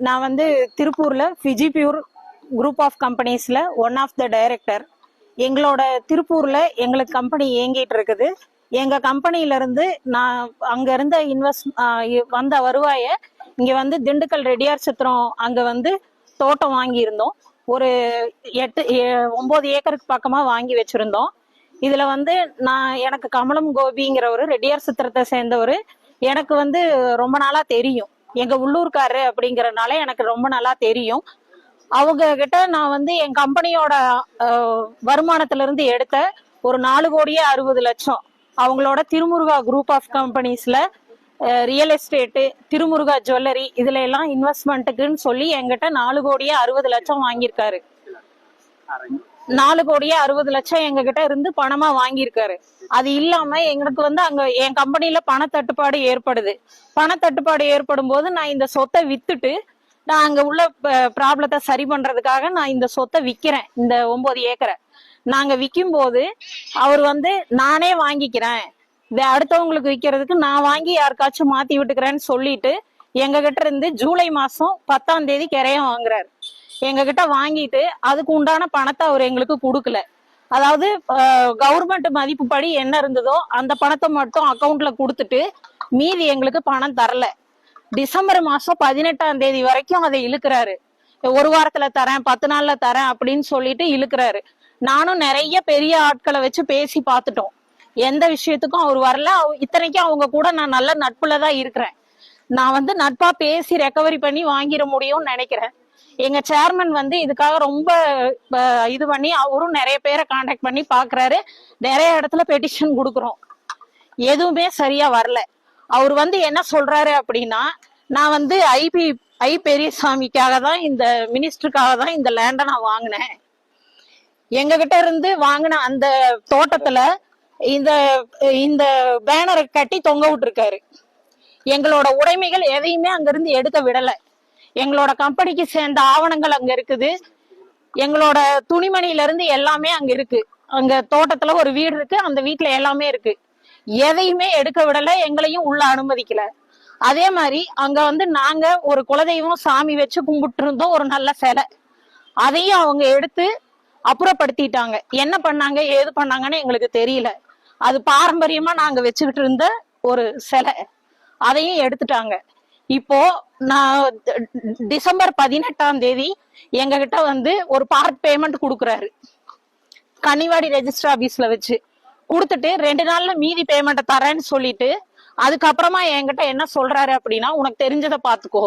நான் வந்து திருப்பூர்ல ஃபிஜி பியூர் குரூப் ஆஃப் கம்பெனிஸ்ல ஒன் ஆஃப் த டைரக்டர். எங்களோட திருப்பூர்ல எங்களுக்கு கம்பெனி இயங்கிட்டு இருக்குது. எங்க கம்பெனில இருந்து நான் அங்க இருந்த வந்த வருவாய இங்க வந்து திண்டுக்கல் ரெடியார் சத்திரம் அங்க வந்து தோட்டம் வாங்கி இருந்தோம். ஒரு 9 ஏக்கருக்கு பக்கமா வாங்கி வச்சிருந்தோம். இதுல வந்து எனக்கு கமலம் கோபிங்கிறவரு ரெடியார் சத்திரத்தை சேர்ந்தவரு. எனக்கு வந்து ரொம்ப நாளா தெரியும், எங்க உள்ளூர்காரரு அப்படிங்கறதுனால எனக்கு ரொம்ப நாளா தெரியும். அவங்க கிட்ட நான் வந்து என் கம்பெனியோட வருமானத்துல இருந்து எடுத்த ஒரு 4,60,00,000 அவங்களோட திருமுருகா குரூப் ஆஃப் கம்பெனிஸ்ல ரியல் எஸ்டேட்டு, திருமுருகா ஜுவல்லரி இதுல எல்லாம் இன்வெஸ்ட்மெண்ட்டுக்குன்னு சொல்லி என்கிட்ட 4,60,00,000 வாங்கியிருக்காரு. 4,60,00,000 எங்க கிட்ட இருந்து பணமா வாங்கியிருக்காரு. அது இல்லாம எங்களுக்கு வந்து அங்க என் கம்பெனில பணத்தட்டுப்பாடு ஏற்படுது. பணத்தட்டுப்பாடு ஏற்படும் போது நான் இந்த சொத்தை வித்துட்டு நான் அங்க உள்ள ப்ராப்ளத்தை சரி பண்றதுக்காக நான் இந்த சொத்தை விக்கிறேன். இந்த 9 ஏக்கரை நாங்க விற்கும் போது அவர் வந்து நானே வாங்கிக்கிறேன், அடுத்தவங்களுக்கு விற்கிறதுக்கு நான் வாங்கி யாருக்காச்சும் மாத்தி விட்டுக்கிறேன்னு சொல்லிட்டு எங்க கிட்ட இருந்து ஜூலை மாசம் 10ஆம் தேதி கிரையம் வாங்குறாரு. எங்க கிட்ட வாங்கிட்டு அதுக்கு உண்டான பணத்தை அவர் எங்களுக்கு கொடுக்கல. அதாவது கவர்மெண்ட் மதிப்பு படி என்ன இருந்ததோ அந்த பணத்தை மட்டும் அக்கௌண்ட்ல கொடுத்துட்டு மீதி எங்களுக்கு பணம் தரல. டிசம்பர் மாசம் 18ஆம் தேதி வரைக்கும் அதை இழுக்கிறாரு. 1 வாரத்துல தரேன், 10 நாள்ல தரேன் அப்படின்னு சொல்லிட்டு இழுக்கிறாரு. நானும் நிறைய பெரிய ஆட்களை வச்சு பேசி பார்த்துட்டோம், எந்த விஷயத்துக்கும் அவர் வரல. இத்தனைக்கும் அவங்க கூட நான் நல்ல நட்புலதான் இருக்கிறேன். நான் வந்து நட்பா பேசி ரெக்கவரி பண்ணி வாங்கிட முடியும்னு நினைக்கிறேன். எங்க சேர்மன் வந்து இதுக்காக ரொம்ப இது பண்ணி அவரும் நிறைய பேரை கான்டாக்ட் பண்ணி பாக்குறாரு. நிறைய இடத்துல பெட்டிஷன் கொடுக்குறோம், எதுவுமே சரியா வரல. அவர் வந்து என்ன சொல்றாரு அப்படின்னா, நான் வந்து ஐ பெரியசாமிக்காக தான், இந்த மினிஸ்டருக்காக தான் இந்த லேண்டை நான் வாங்கினேன். எங்க கிட்ட இருந்து வாங்கின அந்த தோட்டத்துல இந்த பேனரை கட்டி தொங்க விட்டுருக்காரு. எங்களோட உடைமைகள் எதையுமே அங்கிருந்து எடுக்க விடல. எங்களோட கம்பெனிக்கு சேர்ந்த ஆவணங்கள் அங்க இருக்குது, எங்களோட துணிமணில இருந்து எல்லாமே அங்க இருக்கு. அங்க தோட்டத்துல ஒரு வீடு இருக்கு, அந்த வீட்டுல எல்லாமே இருக்கு. எதையுமே எடுக்க விடல, எங்களையும் உள்ள அனுமதிக்கல. அதே மாதிரி அங்க வந்து நாங்க ஒரு குலதெய்வம் சாமி வச்சு கும்பிட்டு இருந்தோம், ஒரு நல்ல சிலை. அதையும் அவங்க எடுத்து அப்புறப்படுத்திட்டாங்க. என்ன பண்ணாங்க ஏது பண்ணாங்கன்னு எங்களுக்கு தெரியல. அது பாரம்பரியமா நாங்க வச்சுக்கிட்டு இருந்த ஒரு சிலை, அதையும் எடுத்துட்டாங்க. இப்போ நான் டிசம்பர் 18ஆம் தேதி எங்க கிட்ட வந்து ஒரு பார்ட் பேமெண்ட் கொடுக்குறாரு, கன்னிவாடி ரெஜிஸ்டர் ஆபீஸ்ல வச்சு கொடுத்துட்டு 2 நாள்ல மீதி பேமெண்ட்டை தரேன்னு சொல்லிட்டு அதுக்கப்புறமா என்கிட்ட என்ன சொல்றாரு அப்படின்னா, உனக்கு தெரிஞ்சதை பாத்துக்கோ,